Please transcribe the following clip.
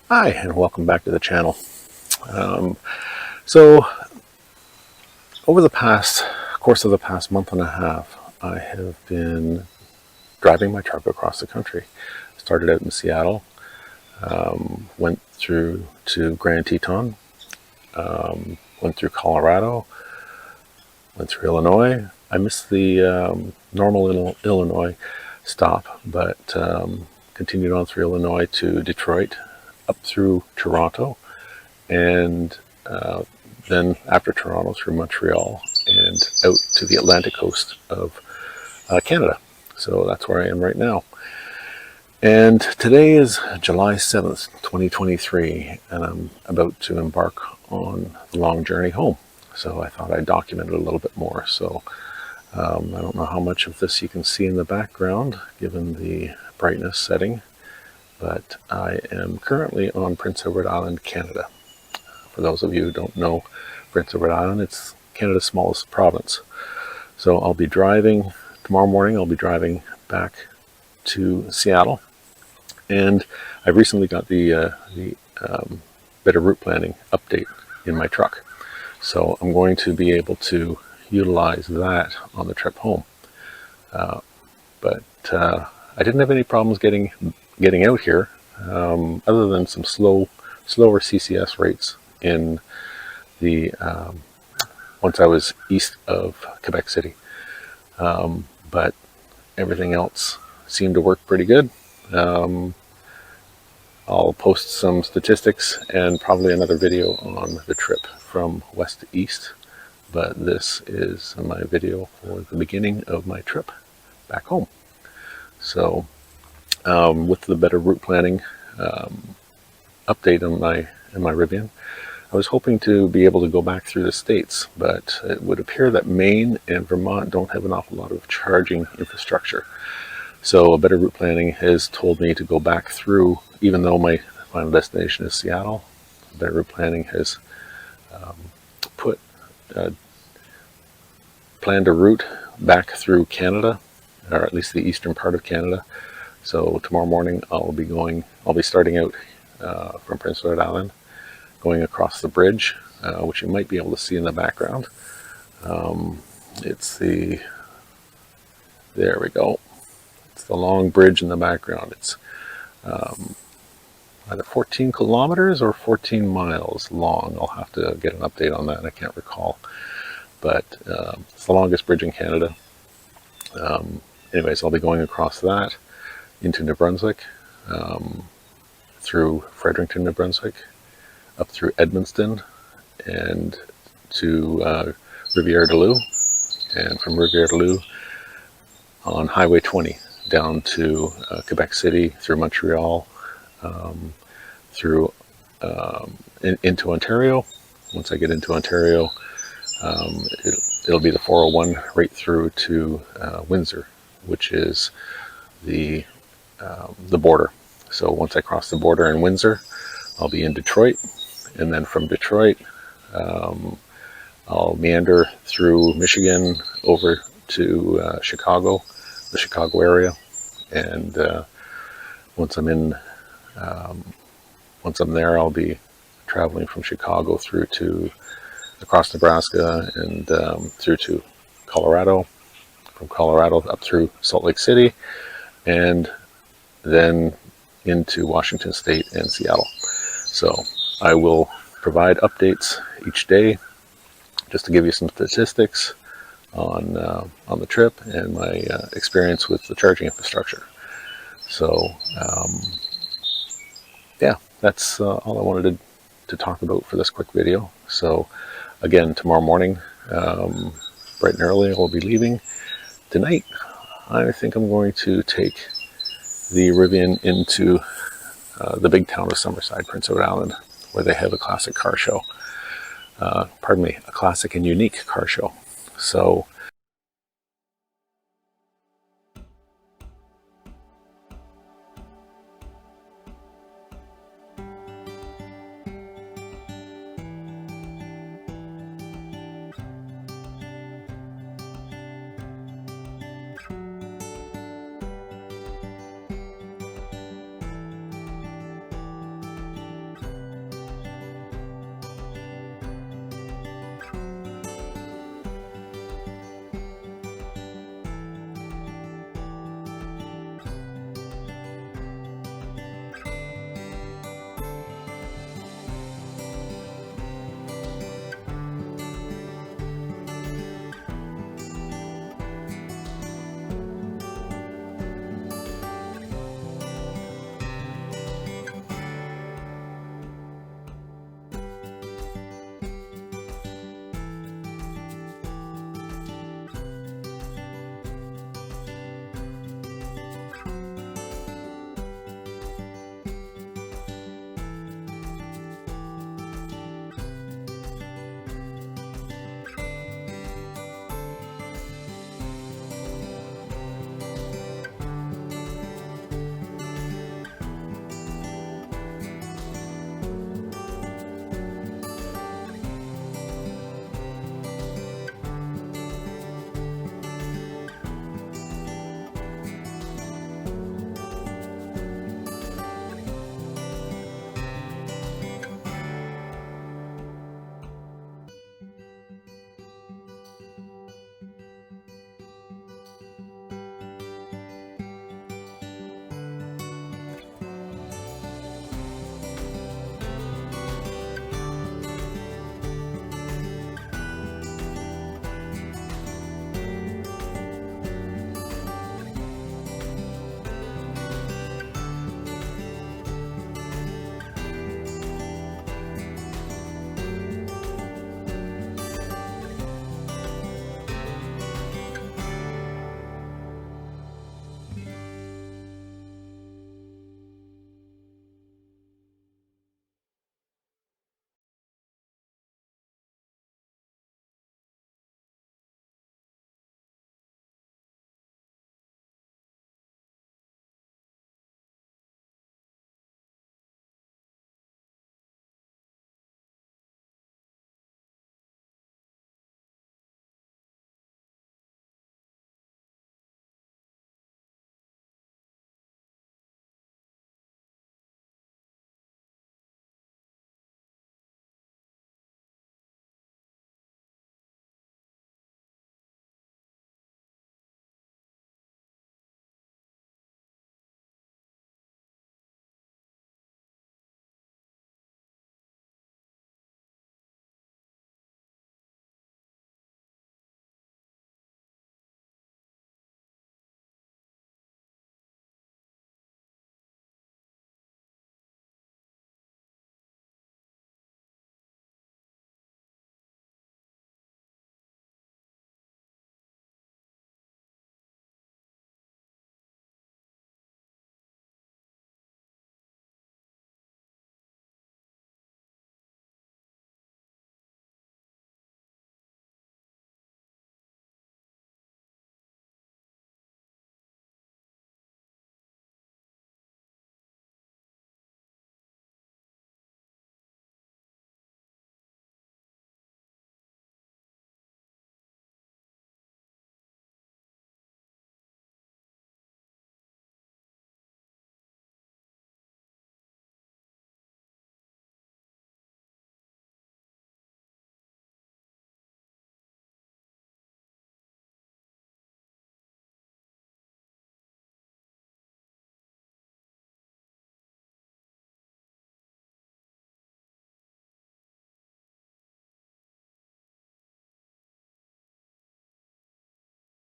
Hi, and welcome back to the channel. So, over the course of the past month and a half, I have been driving my truck across the country. Started out in Seattle, went through to Grand Teton, went through Colorado, went through Illinois. I missed the normal Illinois stop, but continued on through Illinois to Detroit, up through Toronto, and then after Toronto through Montreal and out to the Atlantic coast of Canada. So that's where I am right now. And today is July 7th, 2023, and I'm about to embark on the long journey home. So I thought I'd document it a little bit more. So I don't know how much of this you can see in the background given the brightness setting, but I am currently on Prince Edward Island, Canada. For those of you who don't know Prince Edward Island, it's Canada's smallest province. So I'll be driving, tomorrow morning I'll be driving back to Seattle, and I recently got the better route planning update in my truck. So I'm going to be able to utilize that on the trip home. But I didn't have any problems getting out here, other than some slower CCS rates in the once I was east of Quebec City, but everything else seemed to work pretty good. I'll post some statistics and probably another video on the trip from west to east, but this is my video for the beginning of my trip back home. So with the better route planning update in my Rivian, I was hoping to be able to go back through the states, but it would appear that Maine and Vermont don't have an awful lot of charging infrastructure. So a better route planning has told me to go back through, even though my final destination is Seattle. Better route planning has planned a route back through Canada, or at least the eastern part of Canada. So tomorrow morning I'll be starting out from Prince Edward Island, going across the bridge, which you might be able to see in the background. There we go. It's the long bridge in the background. It's either 14 kilometers or 14 miles long. I'll have to get an update on that, I can't recall. But it's the longest bridge in Canada. Anyways, I'll be going across that into New Brunswick, through Fredericton, New Brunswick, up through Edmundston, and to Rivière-du-Loup, and from Rivière-du-Loup on Highway 20 down to Quebec City, through Montreal, into Ontario. Once I get into Ontario, it'll be the 401 right through to Windsor, which is the border. So once I cross the border in Windsor, I'll be in Detroit, and then from Detroit I'll meander through Michigan over to Chicago, the Chicago area, and once I'm there, I'll be traveling from Chicago through to across Nebraska and through to Colorado, from Colorado up through Salt Lake City, and then into Washington State and Seattle. So I will provide updates each day just to give you some statistics on the trip and my experience with the charging infrastructure. So yeah, that's all I wanted to talk about for this quick video. So again, tomorrow morning, bright and early, I'll be leaving. Tonight, I think I'm going to take the Rivian into the big town of Summerside, Prince Edward Island, where they have a classic car show. A classic and unique car show. So